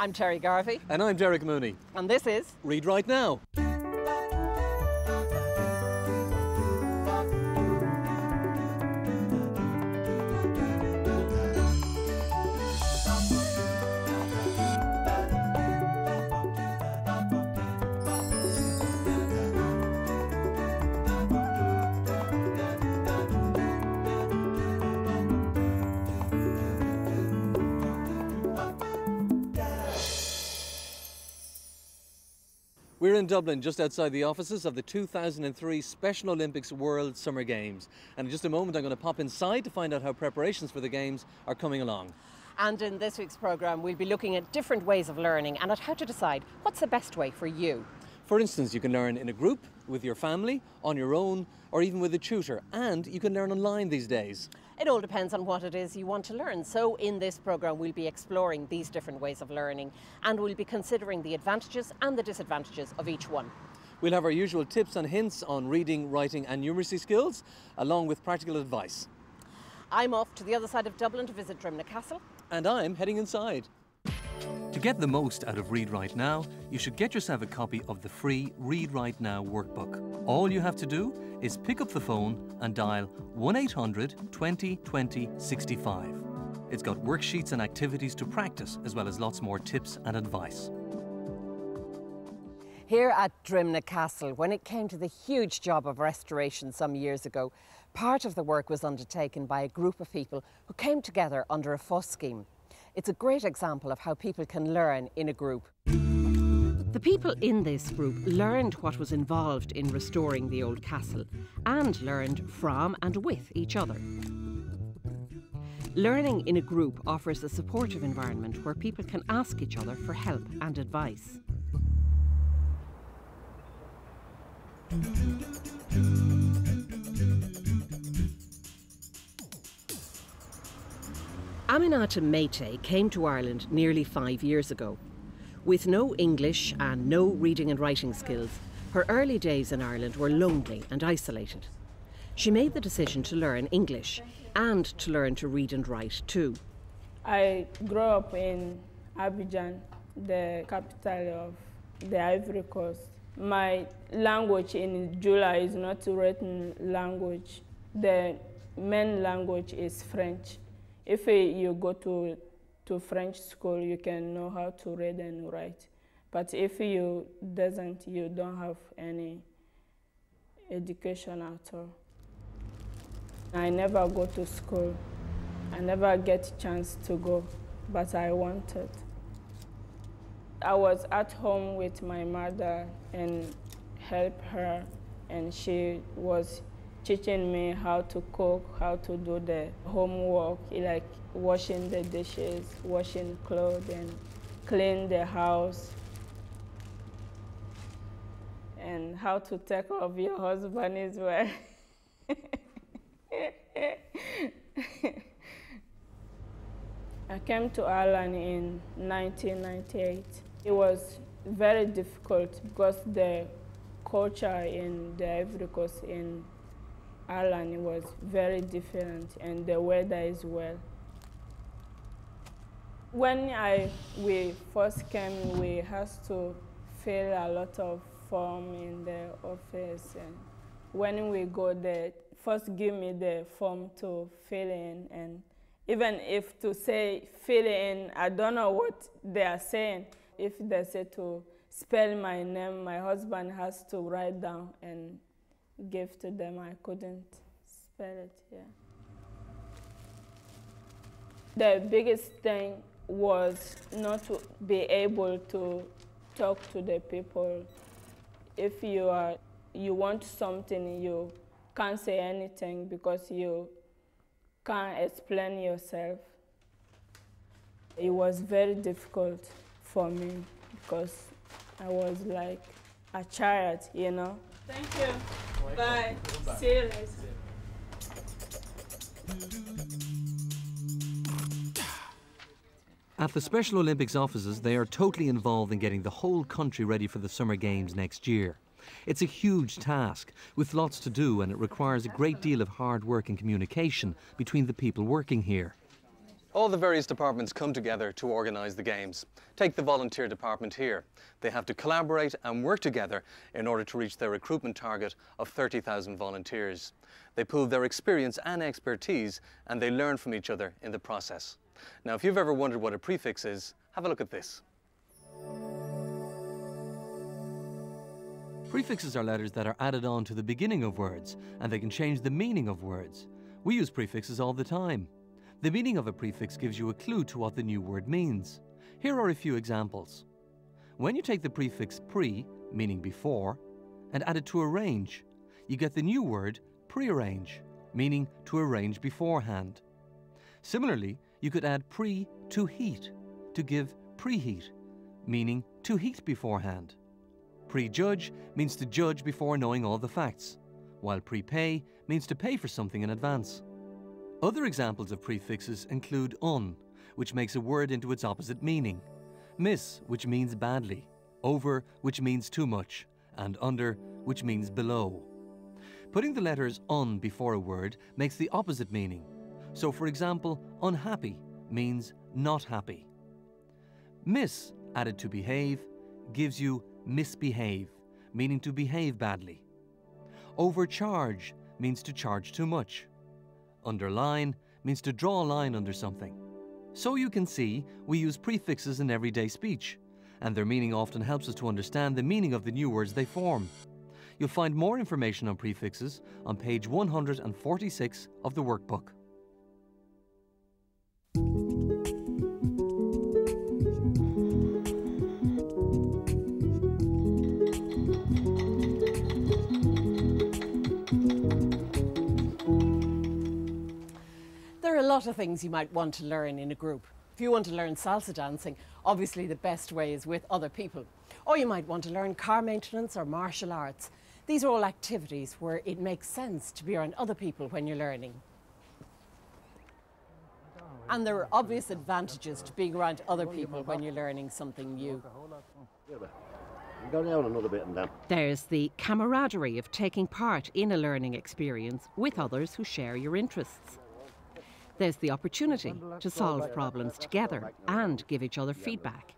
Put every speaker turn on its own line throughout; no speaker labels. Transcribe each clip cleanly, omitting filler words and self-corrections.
I'm Terry Garvey.
And I'm Derek Mooney.
And this is
Read Right Now. We're in Dublin, just outside the offices of the 2003 Special Olympics World Summer Games. And in just a moment I'm going to pop inside to find out how preparations for the Games are coming along.
And in this week's programme we'll be looking at different ways of learning and at how to decide what's the best way for you.
For instance, you can learn in a group, with your family, on your own, or even with a tutor. And you can learn online these days.
It all depends on what it is you want to learn. So in this programme we'll be exploring these different ways of learning and we'll be considering the advantages and the disadvantages of each one.
We'll have our usual tips and hints on reading, writing and numeracy skills, along with practical advice.
I'm off to the other side of Dublin to visit Drimnagh Castle.
And I'm heading inside. To get the most out of Read Right Now, you should get yourself a copy of the free Read Right Now workbook. All you have to do is pick up the phone and dial 1-800 20 20 65. It's got worksheets and activities to practice, as well as lots more tips and advice.
Here at Drimnagh Castle, when it came to the huge job of restoration some years ago, part of the work was undertaken by a group of people who came together under a FUS scheme. It's a great example of how people can learn in a group. The people in this group learned what was involved in restoring the old castle and learned from and with each other. Learning in a group offers a supportive environment where people can ask each other for help and advice. Aminata Mate came to Ireland nearly 5 years ago. With no English and no reading and writing skills, her early days in Ireland were lonely and isolated. She made the decision to learn English and to learn to read and write too.
I grew up in Abidjan, the capital of the Ivory Coast. My language in Jula is not a written language. The main language is French. If you go to French school, you can know how to read and write. But if you doesn't, you don't have any education at all. I never go to school. I never get a chance to go, but I wanted. I was at home with my mother and helped her, and she was teaching me how to cook, how to do the homework, like washing the dishes, washing clothes, and clean the house, and how to take care of your husband as well. I came to Ireland in 1998. It was very difficult because the culture in the Ivory Coast in Ireland was very different, and the weather as well. When we first came, we had to fill a lot of form in the office, and when we go there, first give me the form to fill in, and even if to say fill in, I don't know what they are saying. If they say to spell my name, my husband has to write down and give to them. I couldn't spell it, yeah. The biggest thing was not to be able to talk to the people. If you want something, you can't say anything because you can't explain yourself. It was very difficult for me because I was like a child, you know. Thank you. Bye. See you later.
At the Special Olympics offices, they are totally involved in getting the whole country ready for the Summer Games next year. It's a huge task, with lots to do, and it requires a great deal of hard work and communication between the people working here. All the various departments come together to organise the games. Take the volunteer department here. They have to collaborate and work together in order to reach their recruitment target of 30,000 volunteers. They pool their experience and expertise, and they learn from each other in the process. Now, if you've ever wondered what a prefix is, have a look at this. Prefixes are letters that are added on to the beginning of words, and they can change the meaning of words. We use prefixes all the time. The meaning of a prefix gives you a clue to what the new word means. Here are a few examples. When you take the prefix pre, meaning before, and add it to arrange, you get the new word prearrange, meaning to arrange beforehand. Similarly, you could add pre to heat to give preheat, meaning to heat beforehand. Prejudge means to judge before knowing all the facts, while prepay means to pay for something in advance. Other examples of prefixes include un, which makes a word into its opposite meaning, miss, which means badly, over, which means too much, and under, which means below. Putting the letters un before a word makes the opposite meaning. So, for example, unhappy means not happy. Miss, added to behave, gives you misbehave, meaning to behave badly. Overcharge means to charge too much. Underline means to draw a line under something. So you can see, we use prefixes in everyday speech, and their meaning often helps us to understand the meaning of the new words they form. You'll find more information on prefixes on page 146 of the workbook.
There are a lot of things you might want to learn in a group. If you want to learn salsa dancing, obviously the best way is with other people. Or you might want to learn car maintenance or martial arts. These are all activities where it makes sense to be around other people when you're learning. And there are obvious advantages to being around other people when you're learning something new. There's the camaraderie of taking part in a learning experience with others who share your interests. There's the opportunity to solve problems together and give each other feedback.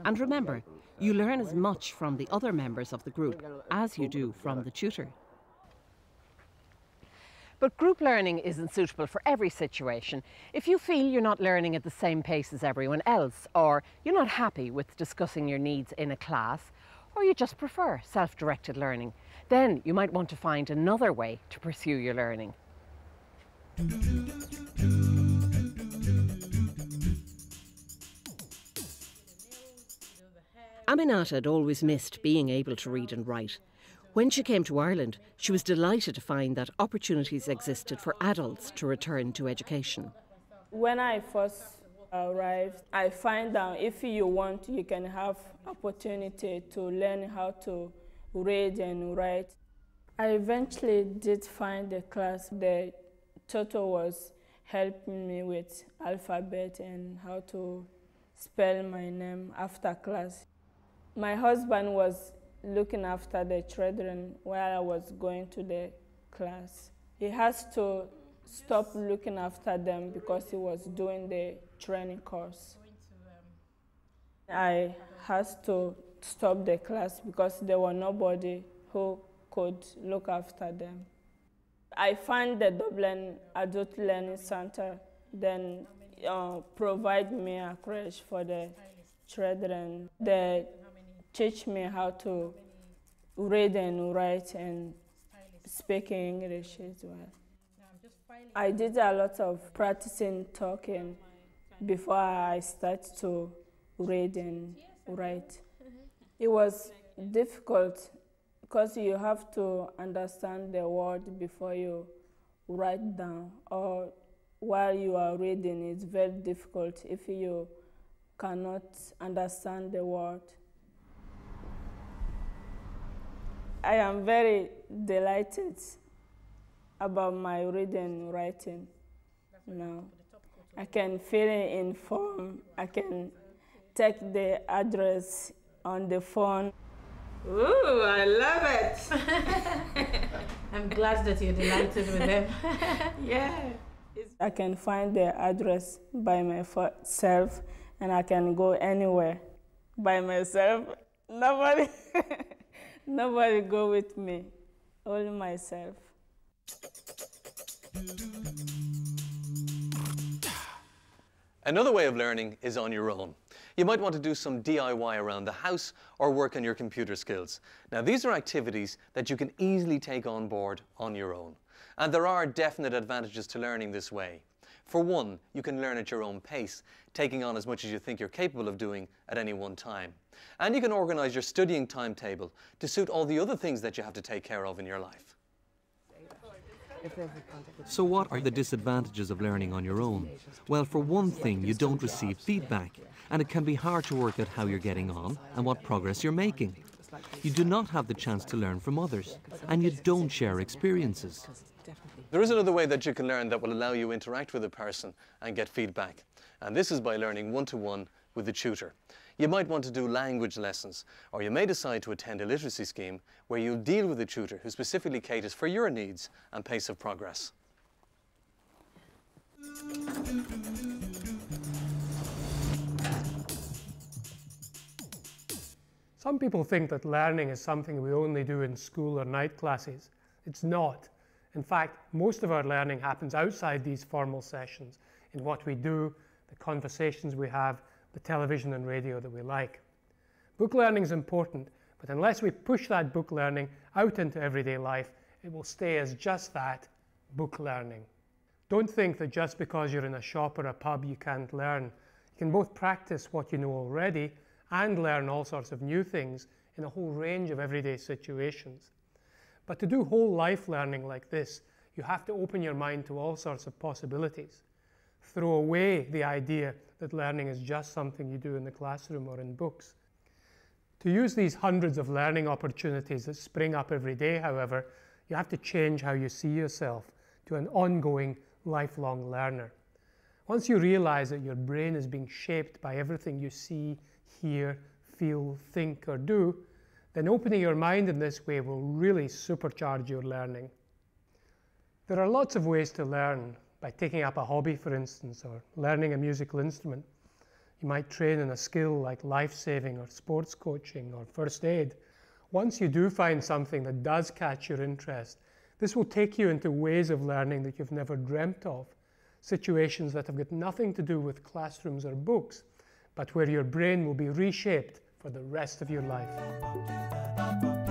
And remember, you learn as much from the other members of the group as you do from the tutor. But group learning isn't suitable for every situation. If you feel you're not learning at the same pace as everyone else, or you're not happy with discussing your needs in a class, or you just prefer self-directed learning, then you might want to find another way to pursue your learning. Aminata had always missed being able to read and write. When she came to Ireland, she was delighted to find that opportunities existed for adults to return to education.
When I first arrived, I find out if you want, you can have opportunity to learn how to read and write. I eventually did find a class. The tutor was helping me with alphabet and how to spell my name after class. My husband was looking after the children while I was going to the class. He has to stop looking after them because he was doing the training course. I had to stop the class because there was nobody who could look after them. I found the Dublin Adult Learning Center, then provide me a crèche for the children. They teach me how to read and write and speak English as well. I did a lot of practicing talking before I started to read and write. It was difficult because you have to understand the word before you write down, or while you are reading, it's very difficult if you cannot understand the word. I am very delighted about my reading and writing now. I can fill in form, I can take the address on the phone.
Ooh, I love it. I'm glad that you're delighted with them. Yeah.
I can find the address by myself, and I can go anywhere by myself. Nobody, nobody go with me, only myself.
Another way of learning is on your own. You might want to do some DIY around the house or work on your computer skills. Now, these are activities that you can easily take on board on your own. And there are definite advantages to learning this way. For one, you can learn at your own pace, taking on as much as you think you're capable of doing at any one time. And you can organize your studying timetable to suit all the other things that you have to take care of in your life.
So what are the disadvantages of learning on your own? Well, for one thing, you don't receive feedback, and it can be hard to work out how you're getting on and what progress you're making. You do not have the chance to learn from others, and you don't share experiences.
There is another way that you can learn that will allow you to interact with a person and get feedback. And this is by learning one-to-one with a tutor. You might want to do language lessons, or you may decide to attend a literacy scheme where you'll deal with a tutor who specifically caters for your needs and pace of progress.
Some people think that learning is something we only do in school or night classes. It's not. In fact, most of our learning happens outside these formal sessions, in what we do, the conversations we have, the television and radio that we like. Book learning is important, but unless we push that book learning out into everyday life, it will stay as just that, book learning. Don't think that just because you're in a shop or a pub you can't learn. You can both practice what you know already and learn all sorts of new things in a whole range of everyday situations. But to do whole life learning like this, you have to open your mind to all sorts of possibilities. Throw away the idea that learning is just something you do in the classroom or in books. To use these hundreds of learning opportunities that spring up every day, however, you have to change how you see yourself to an ongoing, lifelong learner. Once you realize that your brain is being shaped by everything you see, hear, feel, think, or do, then opening your mind in this way will really supercharge your learning. There are lots of ways to learn. By taking up a hobby, for instance, or learning a musical instrument. You might train in a skill like life-saving or sports coaching or first aid. Once you do find something that does catch your interest, this will take you into ways of learning that you've never dreamt of, situations that have got nothing to do with classrooms or books, but where your brain will be reshaped for the rest of your life.